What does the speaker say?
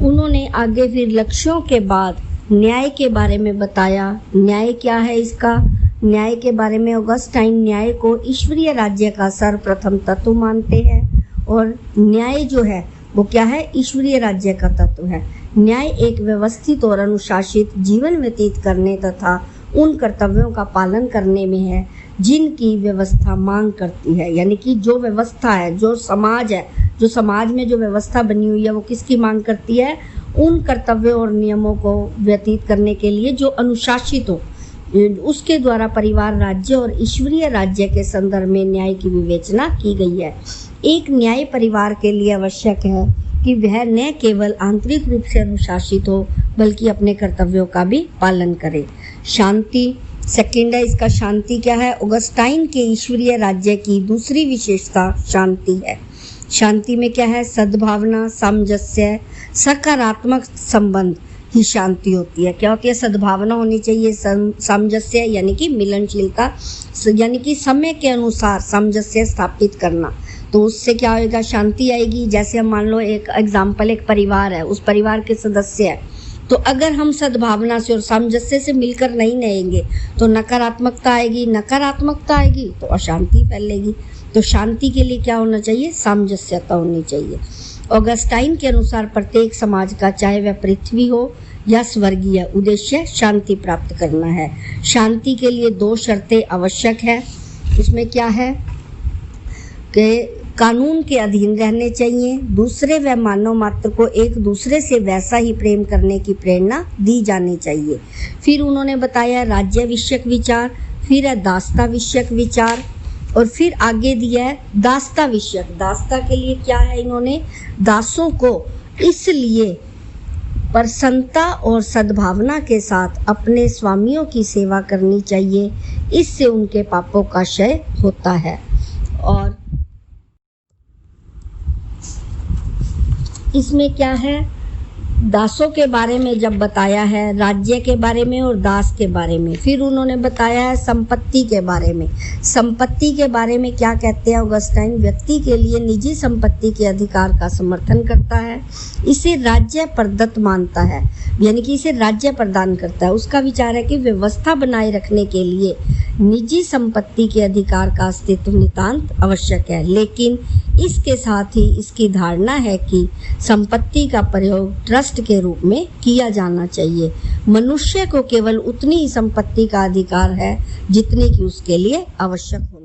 उन्होंने आगे फिर लक्ष्यों के बाद न्याय के बारे में बताया। न्याय क्या है इसका? न्याय के बारे में ऑगस्टाइन न्याय को ईश्वरीय राज्य का सर्वप्रथम तत्व मानते हैं, और न्याय जो है वो क्या है? ईश्वरीय राज्य का तत्व है। न्याय एक व्यवस्थित और अनुशासित जीवन व्यतीत करने तथा उन कर्तव्यों का पालन करने में है जिनकी व्यवस्था मांग करती है। यानी कि जो व्यवस्था है, जो समाज है, जो समाज में जो व्यवस्था बनी हुई है वो किसकी मांग करती है? उन कर्तव्यों और नियमों को व्यतीत करने के लिए जो अनुशासित हो, उसके द्वारा परिवार राज्य और ईश्वरीय राज्य के संदर्भ में न्याय की विवेचना की गई है। एक न्याय परिवार के लिए आवश्यक है कि वह न केवल आंतरिक रूप से अनुशासित हो बल्कि अपने कर्तव्यों का भी पालन करे। शांति सेकंड है इसका। शांति क्या है? ऑगस्टाइन के ईश्वरीय राज्य की दूसरी विशेषता शांति है। शांति में क्या है? सद्भावना, सामंजस्य, सकारात्मक संबंध ही शांति होती है। क्या होती है? सद्भावना होनी चाहिए, सामंजस्य यानी कि मिलनशीलता, यानी कि समय के अनुसार सामंजस्य स्थापित करना, तो उससे क्या होएगा? शांति आएगी। जैसे हम मान लो एक एग्जाम्पल, एक परिवार है, उस परिवार के सदस्य है, तो अगर हम सद्भावना से और सामंजस्य से मिलकर नहीं रहेंगे तो नकारात्मकता आएगी, नकारात्मकता आएगी तो अशांति फैलेगी। तो शांति के लिए क्या होना चाहिए? सामंजस्यता होनी चाहिए। ऑगस्टाइन के अनुसार प्रत्येक समाज का, चाहे वह पृथ्वी हो या स्वर्गीय, उद्देश्य शांति प्राप्त करना है। शांति के लिए 2 शर्तें आवश्यक है। उसमें क्या है कि कानून के अधीन रहने चाहिए, दूसरे व मानव मात्र को एक दूसरे से वैसा ही प्रेम करने की प्रेरणा दी जानी चाहिए। फिर उन्होंने बताया राज्य विषयक विचार, फिर है दासता विषयक विचार, और फिर आगे दिया है दासता विषयक। दासता के लिए क्या है? इन्होंने दासों को इसलिए प्रसन्नता और सद्भावना के साथ अपने स्वामियों की सेवा करनी चाहिए, इससे उनके पापों का क्षय होता है। और इसमें क्या है? दासों के बारे में जब बताया है, राज्य के बारे में और दास के बारे में, फिर उन्होंने बताया है संपत्ति के बारे में। संपत्ति के बारे में क्या कहते हैं ऑगस्टाइन? व्यक्ति के लिए निजी संपत्ति के अधिकार का समर्थन करता है, इसे राज्य प्रदत्त मानता है, यानी कि इसे राज्य प्रदान करता है। उसका विचार है कि व्यवस्था बनाए रखने के लिए निजी संपत्ति के अधिकार का अस्तित्व नितांत आवश्यक है, लेकिन इसके साथ ही इसकी धारणा है कि संपत्ति का प्रयोग ट्रस्ट के रूप में किया जाना चाहिए। मनुष्य को केवल उतनी ही संपत्ति का अधिकार है जितनी कि उसके लिए आवश्यक हो।